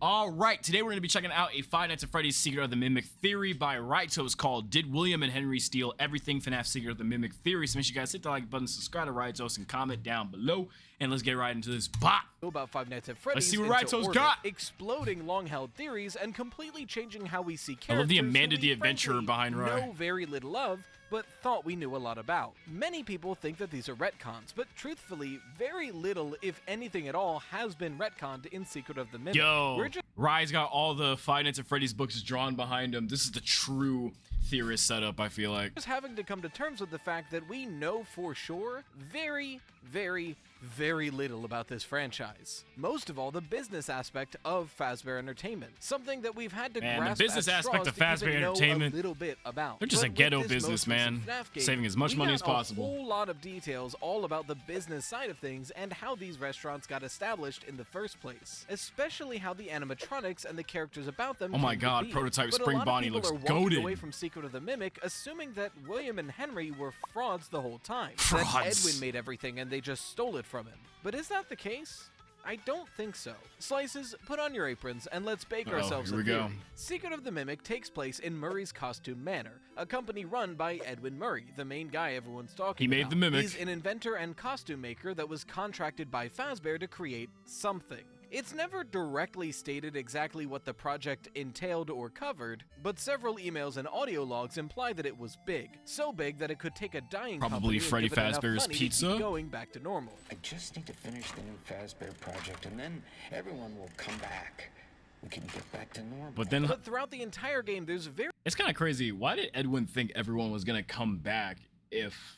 All right, today we're going to be checking out a Five Nights at Freddy's Secret of the Mimic Theory by It's called Did William and Henry Steal Everything? FNAF Secret of the Mimic Theory. So make sure you guys hit the like button, subscribe to It's, and comment down below. And let's get right into this bot. About Five Nights at Freddy's. Let's see what It's got. Exploding long-held theories and completely changing how we see characters. I love the Amanda the Adventurer behind Rye. Know very little of, but thought we knew a lot about. Many people think that these are retcons, but truthfully, very little, if anything at all, has been retconned in Secret of the Mimic. Yo, Rye's got all the Five Nights at Freddy's books drawn behind him. This is the true theorist setup, I feel like. Just having to come to terms with the fact that we know for sure very little about this franchise. Most of all, the business aspect of Fazbear Entertainment. Something that we've had to grasp the business aspect of Fazbear Entertainment, a little bit about. They're just a ghetto business, man. Saving as much money as possible. A whole lot of details all about the business side of things and how these restaurants got established in the first place. Especially how the animatronics and the characters about them. Oh my god, prototype Spring Bonnie looks goated. Away from Secret of the Mimic, assuming that William and Henry were frauds the whole time. Frauds. That Edwin made everything and they just stole it from him. But is that the case? I don't think so. Slices, put on your aprons and let's bake ourselves a theory. Secret of the Mimic takes place in Murray's Costume Manor, a company run by Edwin Murray, the main guy everyone's talking about. He made the Mimic. He's an inventor and costume maker that was contracted by Fazbear to create something. It's never directly stated exactly what the project entailed or covered, but several emails and audio logs imply that it was big. So big that it could take a dying probably Freddy Fazbear's Pizza. To keep going back to normal. I just need to finish the new Fazbear project and then everyone will come back. We can get back to normal. But throughout the entire game, there's It's kind of crazy. Why did Edwin think everyone was going to come back if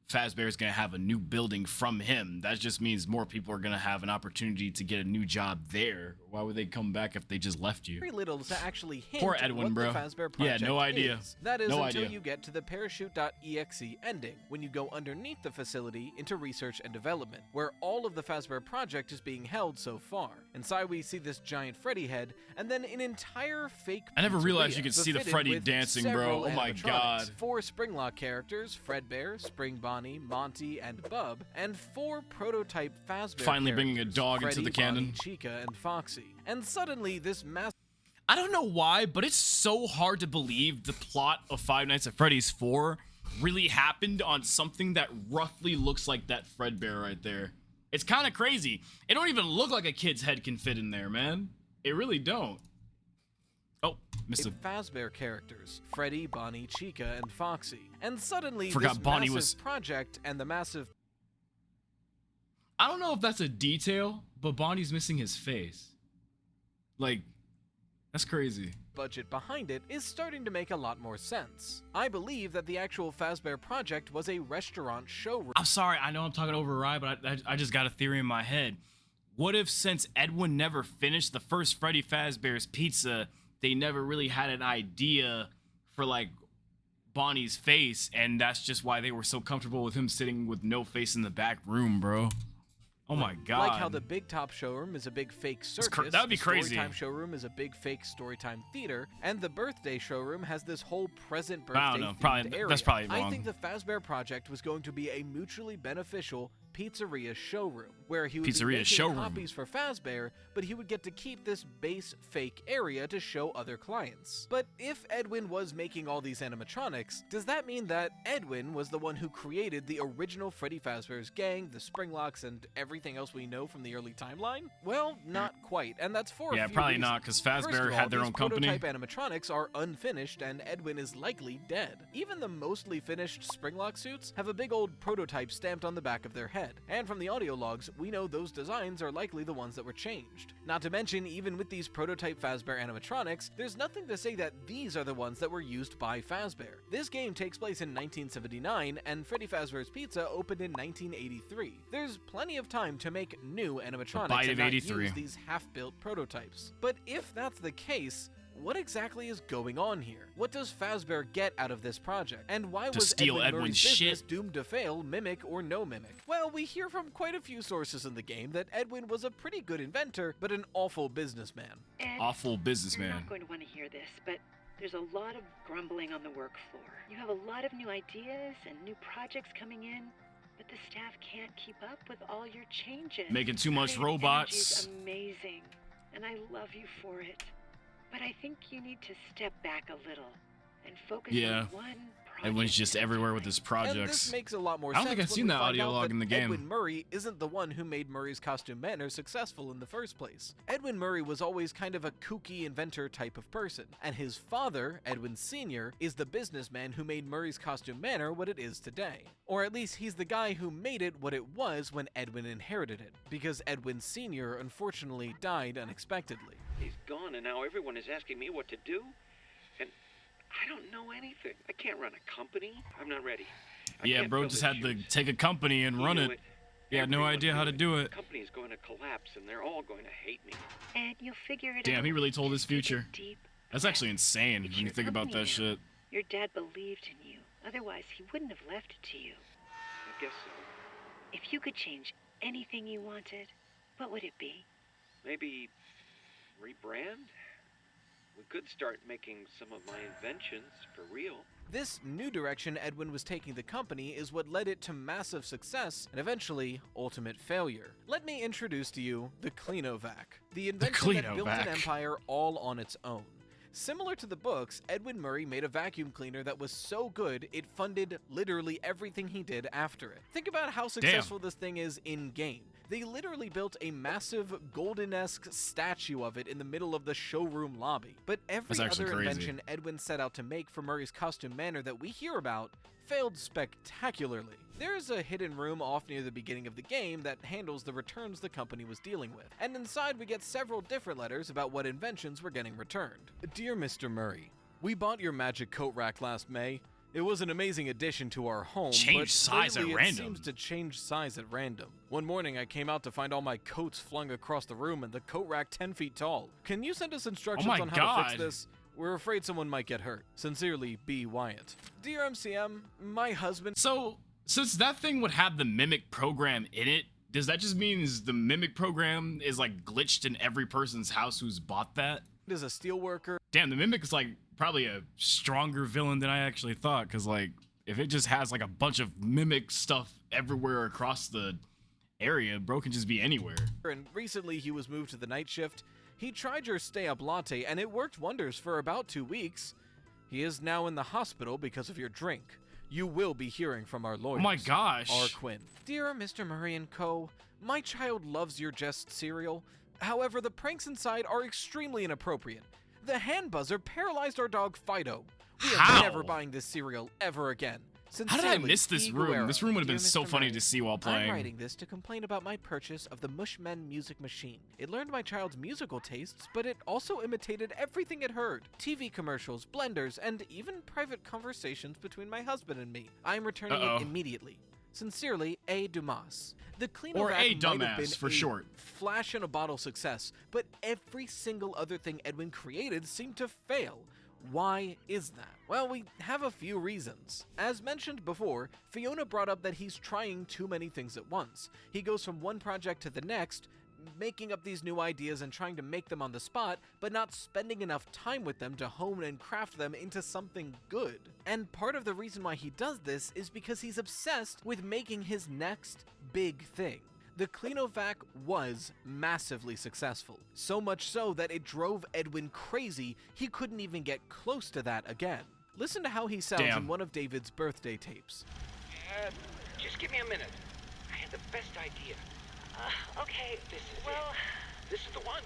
Fazbear is going to have a new building from him? That just means more people are going to have an opportunity to get a new job there. Why would they come back if they just left you? Very little to actually hint Poor Edwin, what bro. The Fazbear project no idea. Is. That is no until idea. you get to the parachute.exe ending, when you go underneath the facility into research and development, where all of the Fazbear project is being held so far. Inside we see this giant Freddy head, and then an entire fake I never realized you could see the Freddy dancing, bro. Oh my god. 4 Springlock characters, Fredbear, Spring Bonnie, Monty, and Bub, and 4 prototype Fazbear finally bringing a dog Freddy, into the canon. Bonnie, Chica, and Foxy. And suddenly this massive... I don't know why, but it's so hard to believe the plot of Five Nights at Freddy's 4 really happened on something that roughly looks like that Fredbear right there. It's kind of crazy. It don't even look like a kid's head can fit in there, man. It really don't. Oh, missed it. Fazbear characters, Freddy, Bonnie, Chica, and Foxy. And suddenly Forgot this Bonnie massive was... project and the massive... I don't know if that's a detail, but Bonnie's missing his face. Like, that's crazy. Budget behind it is starting to make a lot more sense. I believe that the actual Fazbear project was a restaurant showroom. I'm sorry, I know I'm talking over Rye, but I just got a theory in my head. What if since Edwin never finished the first Freddy Fazbear's Pizza, they never really had an idea for like Bonnie's face, and that's just why they were so comfortable with him sitting with no face in the back room, bro. Oh my god. Like how the Big Top showroom is a big fake circus, that would be crazy. The Storytime showroom is a big fake Storytime theater, and the Birthday showroom has this whole present birthday I don't know. themed area. That's probably wrong. I think the Fazbear project was going to be a mutually beneficial pizzeria showroom, where he would be making copies for Fazbear, but he would get to keep this base fake area to show other clients. But if Edwin was making all these animatronics, does that mean that Edwin was the one who created the original Freddy Fazbear's gang, the Springlocks, and everything else we know from the early timeline? Well, not quite, and that's for a few probably reasons. not, because Fazbear had their own company. Prototype animatronics are unfinished, and Edwin is likely dead. Even the mostly finished Springlock suits have a big old prototype stamped on the back of their head. And from the audio logs, we know those designs are likely the ones that were changed. Not to mention, even with these prototype Fazbear animatronics, there's nothing to say that these are the ones that were used by Fazbear. This game takes place in 1979, and Freddy Fazbear's Pizza opened in 1983. There's plenty of time to make new animatronics and not use these half-built prototypes. But if that's the case, what exactly is going on here? What does Fazbear get out of this project? And why was Edwin Murray's business doomed to fail, mimic or no mimic? Well, we hear from quite a few sources in the game that Edwin was a pretty good inventor, but an awful businessman. Awful businessman. You're not going to want to hear this, but there's a lot of grumbling on the work floor. You have a lot of new ideas and new projects coming in, but the staff can't keep up with all your changes. Making too much robots. Amazing. and I love you for it. But I think you need to step back a little and focus on one project. Edwin's just everywhere with his projects. And this makes a lot more I don't sense think I've when seen we that find audio out log that in the game. Edwin Murray isn't the one who made Murray's Costume Manor successful in the first place. Edwin Murray was always kind of a kooky inventor type of person, and his father, Edwin Sr., is the businessman who made Murray's Costume Manor what it is today. Or at least he's the guy who made it what it was when Edwin inherited it, because Edwin Sr. unfortunately died unexpectedly. He's gone, and now everyone is asking me what to do, and I don't know anything. I can't run a company. I'm not ready. Yeah, bro just had to take a company and run it. He had no idea how to do it. The company is going to collapse, and they're all going to hate me. Ed, you'll figure it out. Damn, he really told his future. Deep. That's actually insane when you think about that shit. Your dad believed in you. Otherwise, he wouldn't have left it to you. I guess so. If you could change anything you wanted, what would it be? Maybe rebrand? We could start making some of my inventions for real. This new direction Edwin was taking the company is what led it to massive success and eventually ultimate failure. Let me introduce to you the Cleanovac, the invention that built an empire all on its own. Similar to the books, Edwin Murray made a vacuum cleaner that was so good it funded literally everything he did after it. Think about how successful this thing is in-game. They literally built a massive golden-esque statue of it in the middle of the showroom lobby. But every other invention Edwin set out to make for Murray's Costume Manor that we hear about failed spectacularly. There is a hidden room off near the beginning of the game that handles the returns the company was dealing with, and inside we get several different letters about what inventions were getting returned. Dear Mr. Murray, we bought your magic coat rack last May. It was an amazing addition to our home, but size at lately random. It seems to change size at random. One morning I came out to find all my coats flung across the room and the coat rack 10 feet tall. Can you send us instructions on how to fix this? We're afraid someone might get hurt. Sincerely, B. Wyatt. Dear MCM, my husband... So, since that thing would have the Mimic program in it, does that just mean the Mimic program is like glitched in every person's house who's bought that? Is a steelworker. Damn, the Mimic is like probably a stronger villain than I actually thought, because like if it just has like a bunch of Mimic stuff everywhere across the area, bro can just be anywhere. And recently he was moved to the night shift. He tried your stay-up latte and it worked wonders for about 2 weeks. He is now in the hospital because of your drink. You will be hearing from our lawyers. Oh my gosh. R. Quinn. Dear Mr. Murray & Co., my child loves your Jest cereal. However, the pranks inside are extremely inappropriate. The hand buzzer paralyzed our dog Fido. We are never buying this cereal ever again. Sincerely, how did I miss this room? This room would have been so funny to see while playing. I'm writing this to complain about my purchase of the Mushmen music machine. It learned my child's musical tastes, but it also imitated everything it heard. TV commercials, blenders, and even private conversations between my husband and me. I'm returning it immediately. Sincerely, A. Dumas. The Cleanovac or A. might have been Dumbass, for short. Flash in a bottle success, but every single other thing Edwin created seemed to fail. Why is that? Well, we have a few reasons. As mentioned before, Fiona brought up that he's trying too many things at once. He goes from one project to the next, making up these new ideas and trying to make them on the spot, but not spending enough time with them to hone and craft them into something good. And part of the reason why he does this is because he's obsessed with making his next big thing. The Cleanovac was massively successful, so much so that it drove Edwin crazy he couldn't even get close to that again. Listen to how he sounds in one of David's birthday tapes. Just give me a minute. I had the best idea. Okay, This is the one.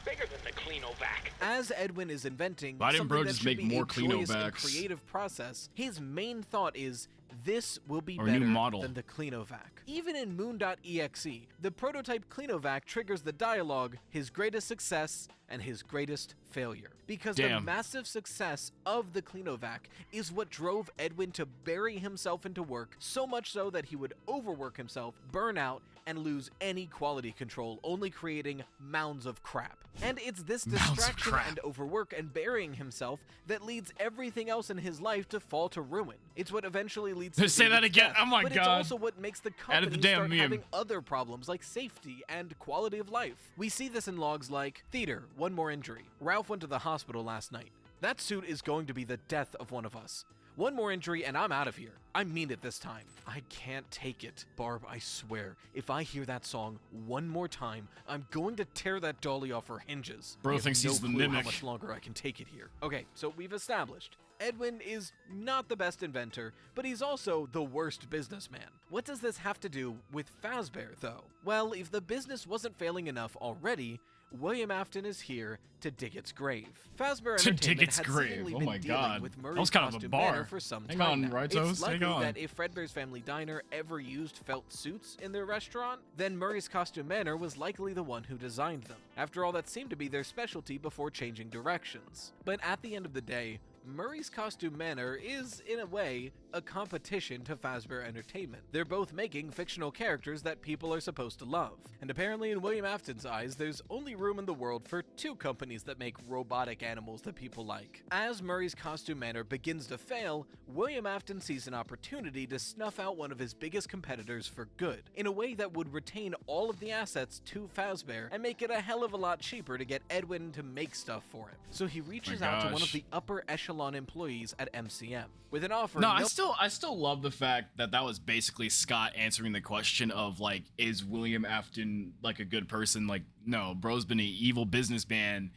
Bigger than the Cleanovac. As Edwin is inventing Why didn't something bro that just should make be more a joyous and Cleanovacs? creative process, his main thought is, this will be Or better new model. than the Cleanovac. Even in Moon.exe, the prototype Cleanovac triggers the dialogue, his greatest success and his greatest failure. Because the massive success of the Cleanovac is what drove Edwin to bury himself into work, so much so that he would overwork himself, burn out, and lose any quality control, only creating mounds of crap. And it's this distraction and overwork and burying himself that leads everything else in his life to fall to ruin. It's what eventually leads to say that David's again. death, Oh my but God. it's also what makes the Add the company damn start meme. having other problems like safety and quality of life. We see this in logs like, theater, one more injury. Ralph went to the hospital last night. That suit is going to be the death of one of us. One more injury and I'm out of here. I mean it this time. I can't take it. Barb, I swear, if I hear that song one more time, I'm going to tear that dolly off her hinges. Bro I have thinks no he's the clue mimic. how much longer I can take it here. Okay, so we've established Edwin is not the best inventor, but he's also the worst businessman. What does this have to do with Fazbear, though? Well, if the business wasn't failing enough already, William Afton is here to dig its grave. Fazbear To Entertainment dig its had grave. seemingly Oh been my dealing God. with That Murray's was kind of a Costume bar. Manor for some Hang time on, now. Rightos, It's hang likely on. that if Fredbear's Family Diner ever used felt suits in their restaurant, then Murray's Costume Manor was likely the one who designed them. After all, that seemed to be their specialty before changing directions. But at the end of the day, Murray's Costume Manor is, in a way, a competition to Fazbear Entertainment. They're both making fictional characters that people are supposed to love. And apparently in William Afton's eyes, there's only room in the world for two companies that make robotic animals that people like. As Murray's Costume Manor begins to fail, William Afton sees an opportunity to snuff out one of his biggest competitors for good, in a way that would retain all of the assets to Fazbear and make it a hell of a lot cheaper to get Edwin to make stuff for him. So he reaches out to one of gosh. the upper echelon employees at MCM with an offer. No, I still love the fact that that was basically Scott answering the question of like, is William Afton like a good person? Like, no, bro's been an evil businessman.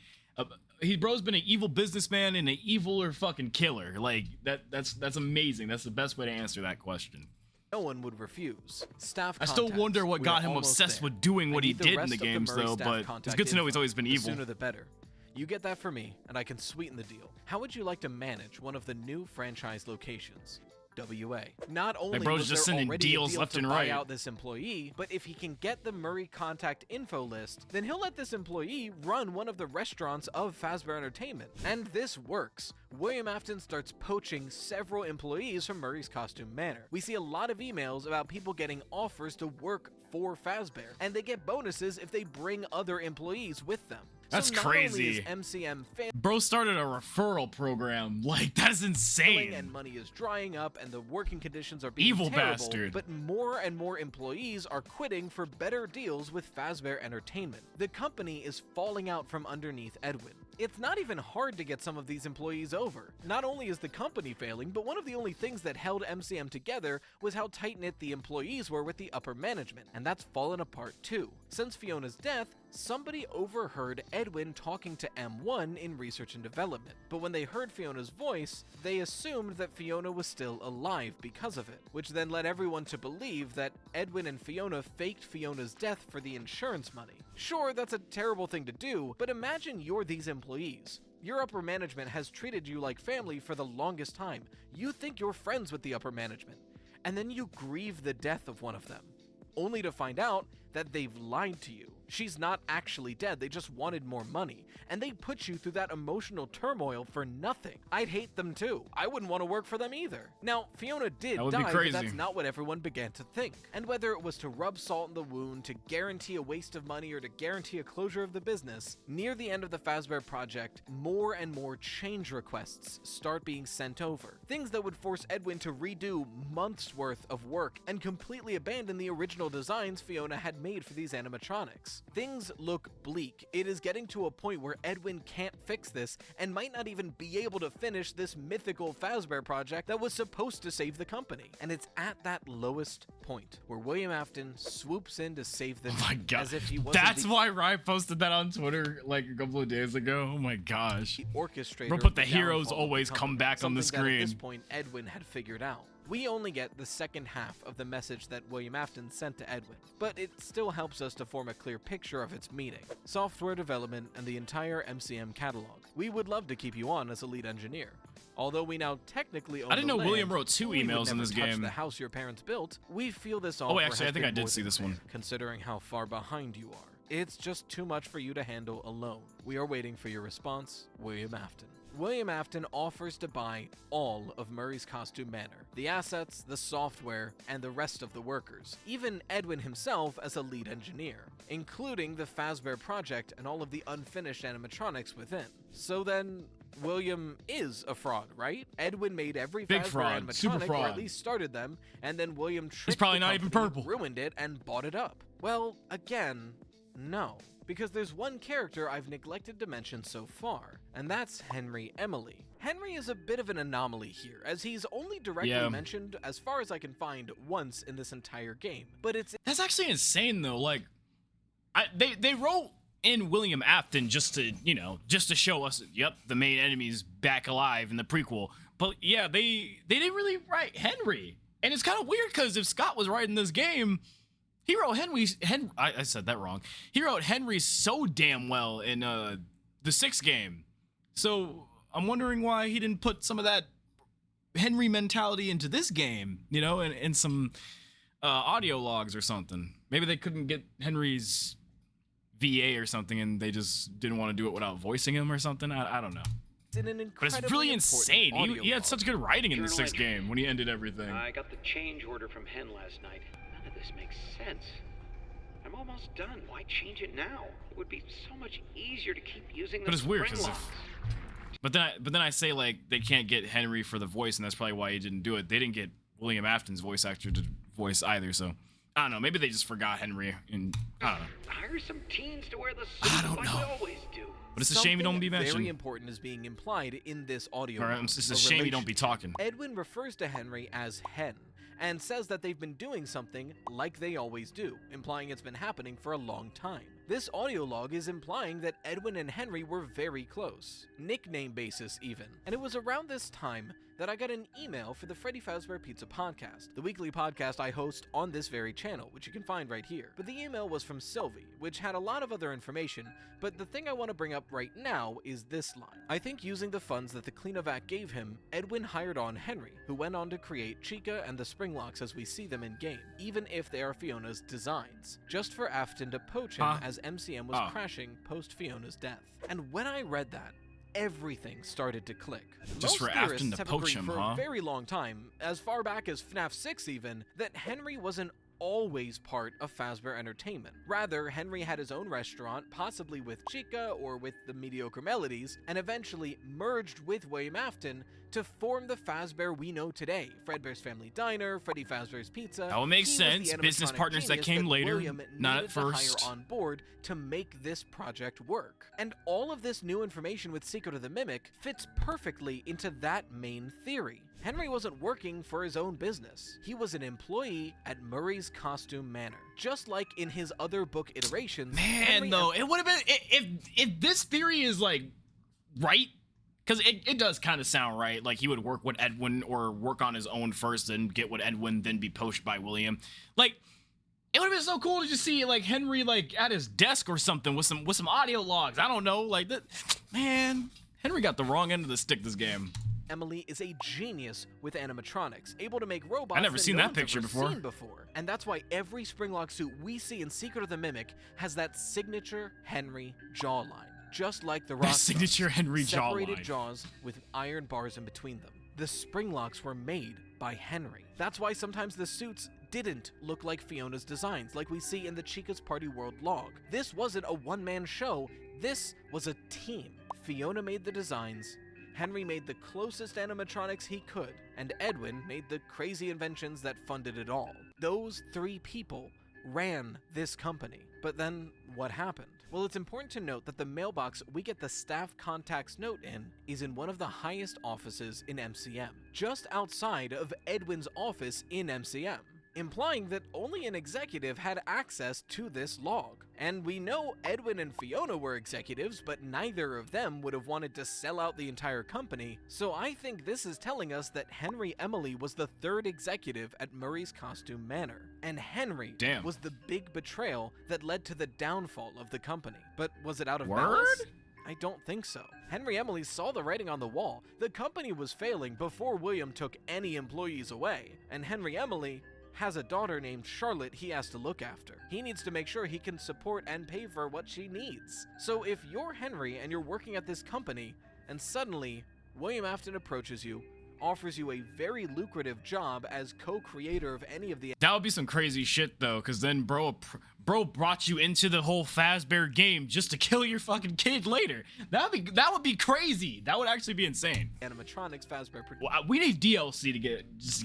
Bro's been an evil businessman and an eviler fucking killer. Like that's amazing. That's the best way to answer that question. No one would refuse. Staff I still contacts. wonder what We got are him almost obsessed there. with doing what I he need the did in rest the of the games, Murray though. staff But it's contact good to know he's info. always been The evil. sooner the better. You get that for me, and I can sweeten the deal. How would you like to manage one of the new franchise locations? WA. Not only bro's was just there sending already deals a deal left to and buy right. out this employee, but if he can get the Murray contact info list, then he'll let this employee run one of the restaurants of Fazbear Entertainment. And this works. William Afton starts poaching several employees from Murray's Costume Manor. We see a lot of emails about people getting offers to work for Fazbear, and they get bonuses if they bring other employees with them. That's so not crazy. Only is MCM failing Bro started a referral program. Like, that's insane. and money is drying up and the working conditions are being Evil terrible, bastard. but more and more employees are quitting for better deals with Fazbear Entertainment. The company is falling out from underneath Edwin. It's not even hard to get some of these employees over. Not only is the company failing, but one of the only things that held MCM together was how tight-knit the employees were with the upper management, and that's fallen apart too. Since Fiona's death, somebody overheard Edwin talking to M1 in research and development, but when they heard Fiona's voice, they assumed that Fiona was still alive because of it, which then led everyone to believe that Edwin and Fiona faked Fiona's death for the insurance money. Sure, that's a terrible thing to do, but imagine you're these employees. Your upper management has treated you like family for the longest time. You think you're friends with the upper management, and then you grieve the death of one of them, only to find out that they've lied to you. She's not actually dead, they just wanted more money, and they put you through that emotional turmoil for nothing. I'd hate them too. I wouldn't want to work for them either. Now, Fiona did That would be die, crazy. but that's not what everyone began to think. And whether it was to rub salt in the wound, to guarantee a waste of money, or to guarantee a closure of the business, near the end of the Fazbear project, more and more change requests start being sent over. Things that would force Edwin to redo months worth of work and completely abandon the original designs Fiona had made for these animatronics. Things look bleak. It is getting to a point where Edwin can't fix this and might not even be able to finish this mythical Fazbear project that was supposed to save the company. And it's at that lowest point where William Afton swoops in to save the Oh my god. as if he wasn't That's the why Ryan posted that on Twitter like a couple of days ago. Oh my gosh. orchestrator. Bro, put of the heroes downfall of the always come company, back on the something that at this screen. point Edwin had figured out. We only get the second half of the message that William Afton sent to Edwin, but it still helps us to form a clear picture of its meaning. Software development and the entire MCM catalog. We would love to keep you on as a lead engineer. Although we now technically own I didn't the know William land, wrote 2 we would emails in never this touch game. the house your parents built. We feel this Oh, offer wait, actually, I has think been I did more see than this fair, one. considering how far behind you are. It's just too much for you to handle alone. We are waiting for your response, William Afton. William Afton offers to buy all of Murray's Costume Manor, the assets, the software, and the rest of the workers, even Edwin himself as a lead engineer, including the Fazbear project and all of the unfinished animatronics within. So then, William is a fraud, right? Edwin made every Big Fazbear fraud, animatronic, super or fraud. at least started them, and then William tricked probably the not even company, purple. ruined it, and bought it up. Well, again, no. because there's one character I've neglected to mention so far, and that's Henry Emily. Henry is a bit of an anomaly here, as he's only directly mentioned, as far as I can find, once in this entire game. But that's actually insane though. Like, they wrote in William Afton just to, you know, just to show us, yep, the main enemy's back alive in the prequel. But yeah, they didn't really write Henry. And it's kind of weird because if Scott was writing this game, he wrote I said that wrong. He wrote Henry so damn well in the 6th game. So I'm wondering why he didn't put some of that Henry mentality into this game, you know, in some audio logs or something. Maybe they couldn't get Henry's VA or something and they just didn't want to do it without voicing him or something. I don't know. in an But it's really insane. He had such good writing in the 6th game when he ended everything. I got the change order from Hen last night. None of this makes sense. I'm almost done. Why change it now? It would be so much easier to keep using the But it's weird because Springlocks. But then I say like they can't get Henry for the voice, and that's probably why he didn't do it. They didn't get William Afton's voice actor to voice either, so I don't know. Maybe they just forgot Henry, and I don't know. Hire some teens to wear the I suit don't like know. we always do. But it's a shame you don't be Very mentioned. important is being implied in this audio. Or log, it's a a shame you don't be relationship. talking. Edwin refers to Henry as Hen, and says that they've been doing something like they always do, implying it's been happening for a long time. This audio log is implying that Edwin and Henry were very close, nickname basis even, and it was around this time that I got an email for the Freddy Fazbear Pizza Podcast, the weekly podcast I host on this very channel, which you can find right here. But the email was from Sylvie, which had a lot of other information, but the thing I want to bring up right now is this line. I think using the funds that the Cleanovac gave him, Edwin hired on Henry, who went on to create Chica and the Springlocks as we see them in game, even if they are Fiona's designs, just for Afton to poach him as MCM was crashing post Fiona's death. And when I read that, everything started to click. Just for Most Afton theorists to have poach agreed him, for huh? a very long time, as far back as FNAF 6 even, that Henry wasn't always part of Fazbear Entertainment. Rather, Henry had his own restaurant, possibly with Chica or with the Mediocre Melodies, and eventually merged with William Afton to form the Fazbear we know today. Fredbear's Family Diner, Freddy Fazbear's Pizza. That would make He was sense. the Business animatronic partners that genius came later, William not needed at to hire first. on board to make this project work. And all of this new information with Secret of the Mimic fits perfectly into that main theory. Henry wasn't working for his own business. He was an employee at Murray's Costume Manor. Just like in his other book iterations. Man, Henry though, it would have been if this theory is like right, because it does kind of sound right. Like he would work with Edwin or work on his own first, and get with Edwin, then be poached by William. Like it would have been so cool to just see like Henry like at his desk or something with some audio logs. I don't know, like that. Man, Henry got the wrong end of the stick this game. Emily is a genius with animatronics, able to make robots I never seen no that one's picture ever before. seen before. And that's why every Springlock suit we see in Secret of the Mimic has that signature Henry jawline, just like the Rock signature Henry separated jawline. jaws with iron bars in between them. The Springlocks were made by Henry. That's why sometimes the suits didn't look like Fiona's designs, like we see in the Chica's Party World log. This wasn't a one-man show, this was a team. Fiona made the designs, Henry made the closest animatronics he could, and Edwin made the crazy inventions that funded it all. Those three people ran this company. But then, what happened? Well, it's important to note that the mailbox we get the staff contacts note in is in one of the highest offices in MCM, just outside of Edwin's office in MCM, implying that only an executive had access to this log. And we know Edwin and Fiona were executives, but neither of them would have wanted to sell out the entire company, so I think this is telling us that Henry Emily was the third executive at Murray's Costume Manor, and Henry was the big betrayal that led to the downfall of the company. But was it out of malice? I don't think so. Henry Emily saw the writing on the wall. The company was failing before William took any employees away, and Henry Emily has a daughter named Charlotte he has to look after. He needs to make sure he can support and pay for what she needs. So if you're Henry and you're working at this company, and suddenly William Afton approaches you, offers you a very lucrative job as co-creator of any of the— That would be some crazy shit though, because then bro brought you into the whole Fazbear game just to kill your fucking kid later. That would be crazy. That would actually be insane. animatronics Fazbear Well, we need DLC to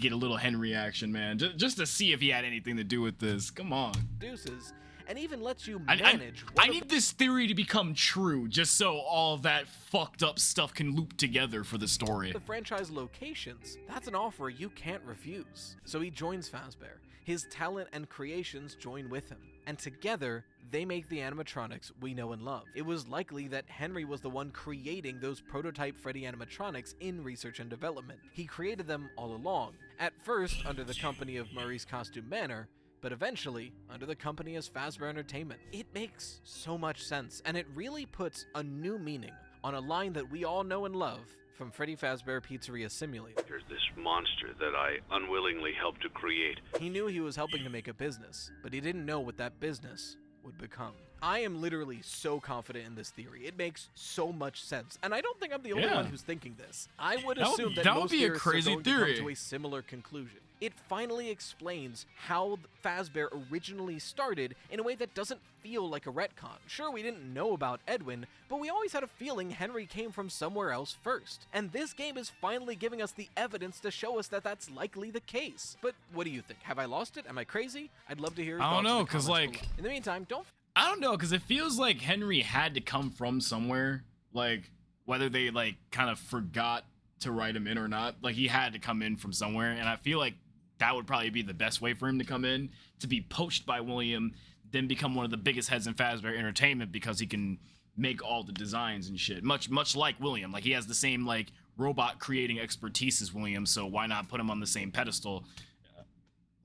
get a little Henry action, man, just to see if he had anything to do with this. Come on. produces, and even lets you I manage. need this theory to become true, just so all of that fucked up stuff can loop together for the story. The franchise locations, that's an offer you can't refuse. So he joins Fazbear. His talent and creations join with him, and together, they make the animatronics we know and love. It was likely that Henry was the one creating those prototype Freddy animatronics in research and development. He created them all along, at first under the company of Murray's Costume Manor, but eventually under the company as Fazbear Entertainment. It makes so much sense, and it really puts a new meaning on a line that we all know and love from Freddy Fazbear Pizzeria Simulator. There's this monster that I unwillingly helped to create. He knew he was helping to make a business, but he didn't know what that business would become. I am literally so confident in this theory. It makes so much sense, and I don't think I'm the only one who's thinking this. I would assume that would most be a theorists crazy are going theory. to come to a similar conclusion. It finally explains how Fazbear originally started in a way that doesn't feel like a retcon. Sure, we didn't know about Edwin, but we always had a feeling Henry came from somewhere else first. And this game is finally giving us the evidence to show us that that's likely the case. But what do you think? Have I lost it? Am I crazy? I'd love to hear your thoughts. I don't know, because like, in the meantime, I don't know, because it feels like Henry had to come from somewhere. Like, whether they, like, kind of forgot to write him in or not. Like, he had to come in from somewhere, and I feel like that would probably be the best way for him to come in, to be poached by William, then become one of the biggest heads in Fazbear Entertainment because he can make all the designs and shit. Much like William. Like, he has the same, like, robot creating expertise as William, so why not put him on the same pedestal?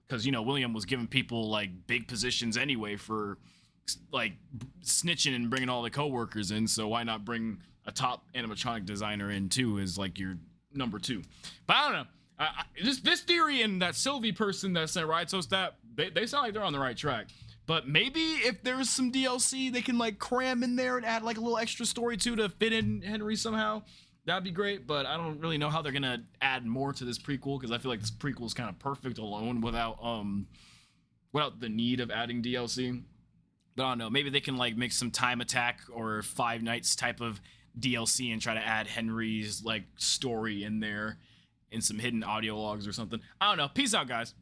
Because, you know, William was giving people, like, big positions anyway for, like, snitching and bringing all the coworkers in, so why not bring a top animatronic designer in too as like your number 2? But I don't know. This theory and that Sylvie person that sent Riot So Stat, they sound like they're on the right track. But maybe if there's some DLC they can like cram in there and add like a little extra story to fit in Henry somehow, that'd be great. But I don't really know how they're gonna add more to this prequel, because I feel like this prequel is kind of perfect alone without the need of adding DLC. But I don't know, maybe they can like make some Time Attack or Five Nights type of DLC and try to add Henry's like story in there in some hidden audio logs or something. I don't know. Peace out, guys.